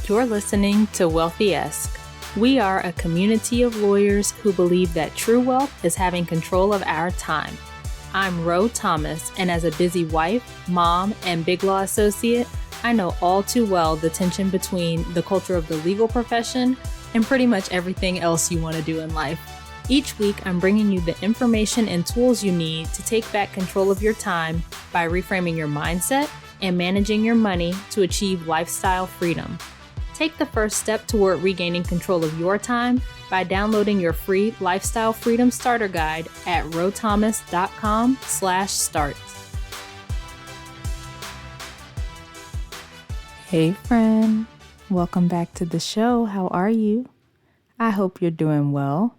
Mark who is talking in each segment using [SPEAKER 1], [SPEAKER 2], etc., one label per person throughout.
[SPEAKER 1] You're listening to Wealthy-esque. We are a community of lawyers who believe that true wealth is having control of our time. I'm Ro Thomas, and as a busy wife, mom, and big law associate, I know all too well the tension between the culture of the legal profession and pretty much everything else you want to do in life. Each week, I'm bringing you the information and tools you need to take back control of your time by reframing your mindset and managing your money to achieve lifestyle freedom. Take the first step toward regaining control of your time by downloading your free Lifestyle Freedom Starter Guide at rothomas.com/start. Hey friend, welcome back to the show. How are you? I hope you're doing well.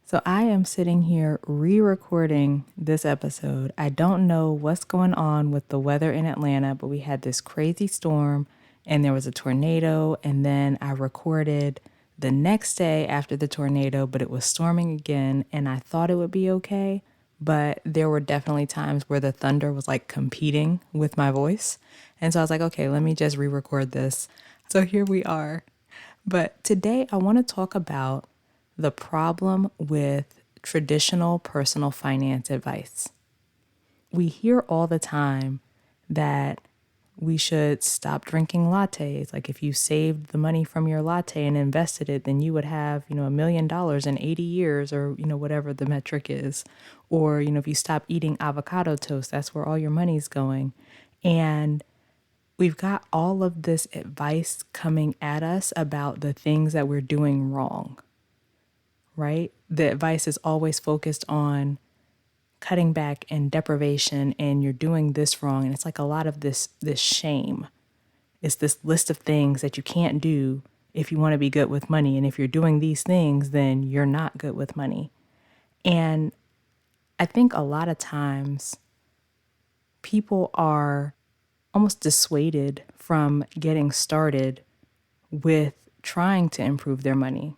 [SPEAKER 1] So I am sitting here re-recording this episode. I don't know what's going on with the weather in Atlanta, but we had this crazy storm and there was a tornado, and then I recorded the next day after the tornado, but it was storming again, and I thought it would be okay, but there were definitely times where the thunder was like competing with my voice, and so I was like, okay, let me just re-record this. So here we are. But today I want to talk about the problem with traditional personal finance advice. We hear all the time that we should stop drinking lattes. Like if you saved the money from your latte and invested it, then you would have, $1 million in 80 years or, whatever the metric is. Or, if you stop eating avocado toast, that's where all your money's going. And we've got all of this advice coming at us about the things that we're doing wrong, right? The advice is always focused on cutting back and deprivation, and you're doing this wrong. And it's like a lot of this shame. It's this list of things that you can't do if you want to be good with money. And if you're doing these things, then you're not good with money. And I think a lot of times people are almost dissuaded from getting started with trying to improve their money,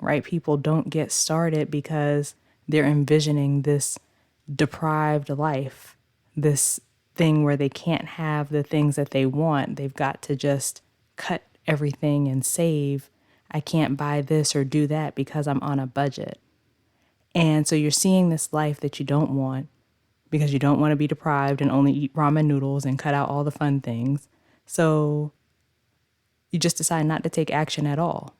[SPEAKER 1] right? People don't get started because they're envisioning this deprived life, this thing where they can't have the things that they want. They've got to just cut everything and save. I can't buy this or do that because I'm on a budget. And so you're seeing this life that you don't want because you don't want to be deprived and only eat ramen noodles and cut out all the fun things. So you just decide not to take action at all.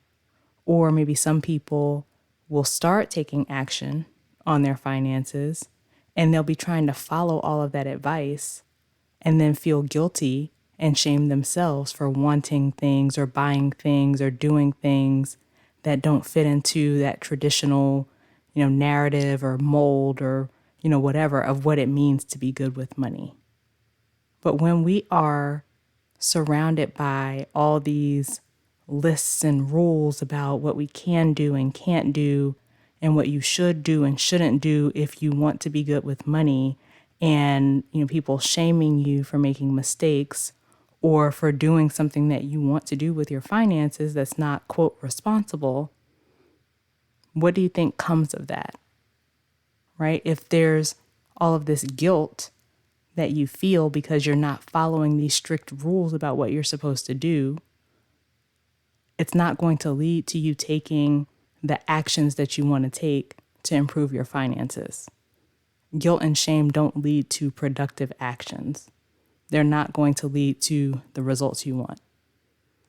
[SPEAKER 1] Or maybe some people will start taking action on their finances, and they'll be trying to follow all of that advice and then feel guilty and shame themselves for wanting things or buying things or doing things that don't fit into that traditional, narrative or mold or, whatever of what it means to be good with money. But when we are surrounded by all these lists and rules about what we can do and can't do, and what you should do and shouldn't do if you want to be good with money, and people shaming you for making mistakes or for doing something that you want to do with your finances that's not, quote, responsible, what do you think comes of that, right? If there's all of this guilt that you feel because you're not following these strict rules about what you're supposed to do, it's not going to lead to you taking the actions that you want to take to improve your finances. Guilt and shame don't lead to productive actions. They're not going to lead to the results you want.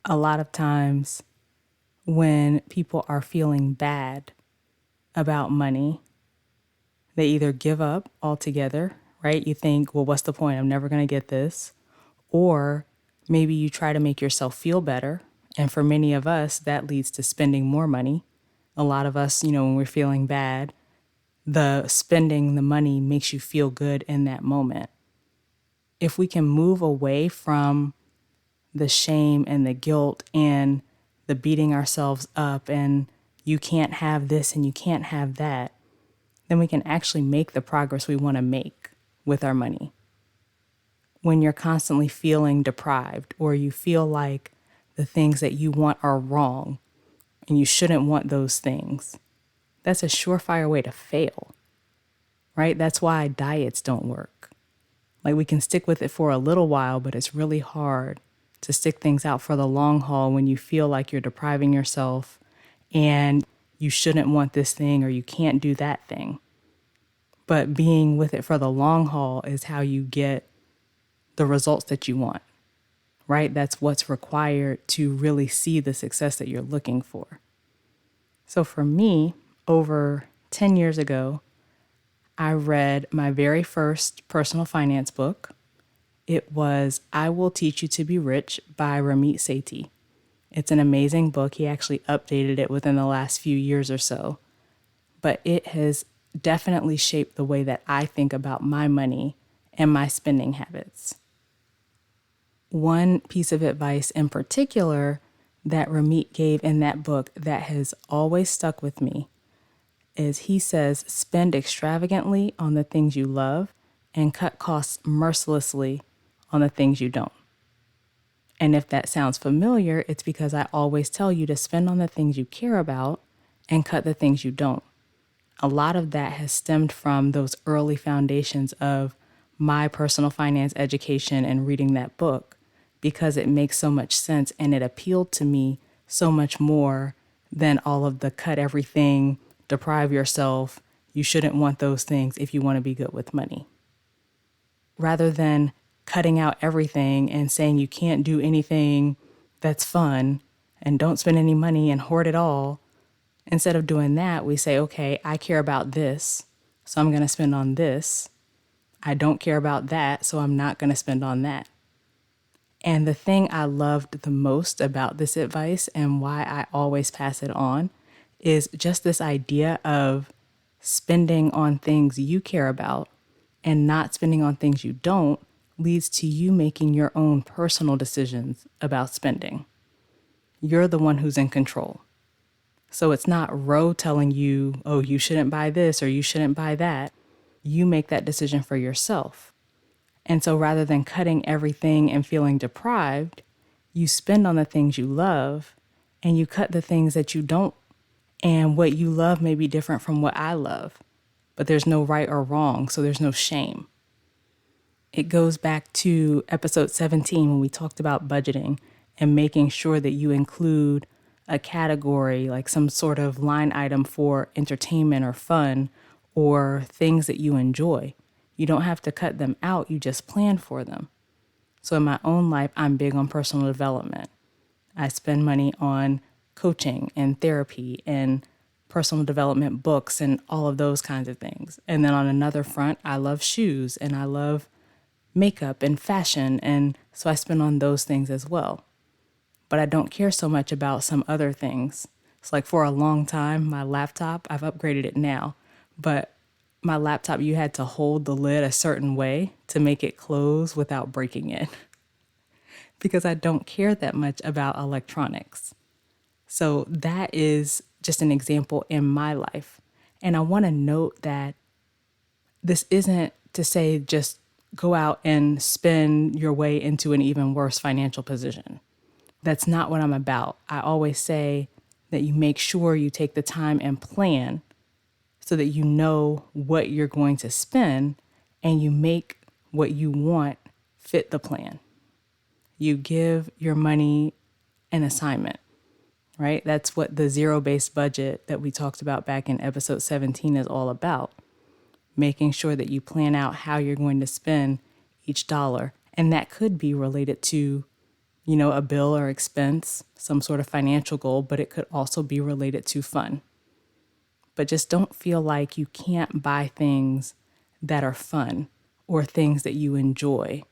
[SPEAKER 1] A lot of times when people are feeling bad about money, they either give up altogether, right? You think, well, what's the point? I'm never going to get this. Or maybe you try to make yourself feel better. And for many of us, that leads to spending more money. A lot of us, when we're feeling bad, the spending the money makes you feel good in that moment. If we can move away from the shame and the guilt and the beating ourselves up and you can't have this and you can't have that, then we can actually make the progress we want to make with our money. When you're constantly feeling deprived or you feel like the things that you want are wrong, and you shouldn't want those things, that's a surefire way to fail, right? That's why diets don't work. Like we can stick with it for a little while, but it's really hard to stick things out for the long haul when you feel like you're depriving yourself and you shouldn't want this thing or you can't do that thing. But being with it for the long haul is how you get the results that you want, right? That's what's required to really see the success that you're looking for. So for me, over 10 years ago, I read my very first personal finance book. It was I Will Teach You to Be Rich by Ramit Sethi. It's an amazing book. He actually updated it within the last few years or so. But it has definitely shaped the way that I think about my money and my spending habits. One piece of advice in particular that Ramit gave in that book that has always stuck with me is he says, spend extravagantly on the things you love and cut costs mercilessly on the things you don't. And if that sounds familiar, it's because I always tell you to spend on the things you care about and cut the things you don't. A lot of that has stemmed from those early foundations of my personal finance education and reading that book because it makes so much sense and it appealed to me so much more than all of the cut everything, deprive yourself, you shouldn't want those things if you want to be good with money. Rather than cutting out everything and saying you can't do anything that's fun and don't spend any money and hoard it all, instead of doing that, we say, okay, I care about this, so I'm going to spend on this. I don't care about that, so I'm not going to spend on that. And the thing I loved the most about this advice and why I always pass it on is just this idea of spending on things you care about and not spending on things you don't leads to you making your own personal decisions about spending. You're the one who's in control. So it's not Ro telling you, oh, you shouldn't buy this or you shouldn't buy that. You make that decision for yourself. And so rather than cutting everything and feeling deprived, you spend on the things you love and you cut the things that you don't. And what you love may be different from what I love, but there's no right or wrong, so there's no shame. It goes back to episode 17 when we talked about budgeting and making sure that you include a category, like some sort of line item for entertainment or fun or things that you enjoy. You don't have to cut them out, you just plan for them. So in my own life, I'm big on personal development. I spend money on coaching and therapy and personal development books and all of those kinds of things. And then on another front, I love shoes and I love makeup and fashion. And so I spend on those things as well. But I don't care so much about some other things. It's like for a long time, my laptop, I've upgraded it now, but my laptop, you had to hold the lid a certain way to make it close without breaking it because I don't care that much about electronics. So that is just an example in my life. And I want to note that this isn't to say just go out and spend your way into an even worse financial position. That's not what I'm about. I always say that you make sure you take the time and plan so that you know what you're going to spend and you make what you want fit the plan. You give your money an assignment, right? That's what the zero-based budget that we talked about back in episode 17 is all about. Making sure that you plan out how you're going to spend each dollar. And that could be related to, a bill or expense, some sort of financial goal, but it could also be related to fun. But just don't feel like you can't buy things that are fun or things that you enjoy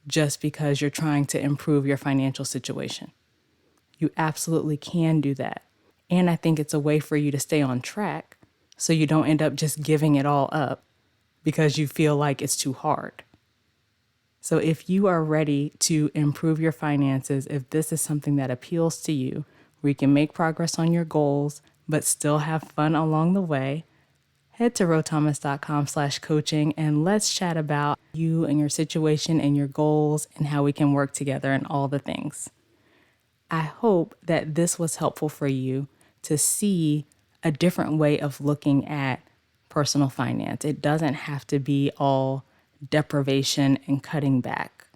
[SPEAKER 1] just because you're trying to improve your financial situation. You absolutely can do that. And I think it's a way for you to stay on track so you don't end up just giving it all up because you feel like it's too hard. So if you are ready to improve your finances, if this is something that appeals to you, where you can make progress on your goals, but still have fun along the way, head to rothomas.com/coaching and let's chat about you and your situation and your goals and how we can work together and all the things. I hope that this was helpful for you to see a different way of looking at personal finance. It doesn't have to be all deprivation and cutting back,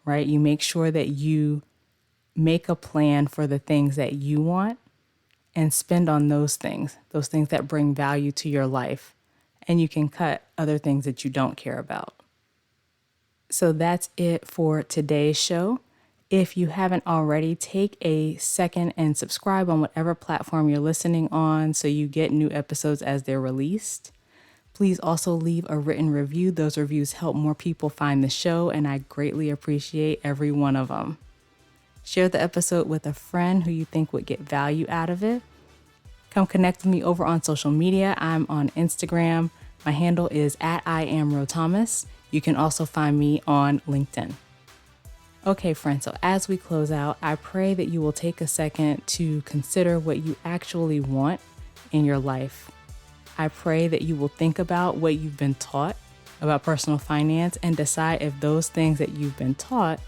[SPEAKER 1] right? You make sure that you make a plan for the things that you want and spend on those things that bring value to your life. And you can cut other things that you don't care about. So that's it for today's show. If you haven't already, take a second and subscribe on whatever platform you're listening on so you get new episodes as they're released. Please also leave a written review. Those reviews help more people find the show, and I greatly appreciate every one of them. Share the episode with a friend who you think would get value out of it. Come connect with me over on social media. I'm on Instagram. My handle is @IamRoThomas. You can also find me on LinkedIn. Okay, friends, so as we close out, I pray that you will take a second to consider what you actually want in your life. I pray that you will think about what you've been taught about personal finance and decide if those things that you've been taught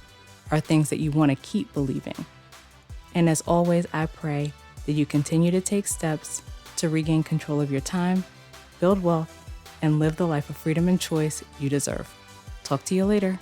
[SPEAKER 1] are things that you want to keep believing. And as always, I pray that you continue to take steps to regain control of your time, build wealth, and live the life of freedom and choice you deserve. Talk to you later.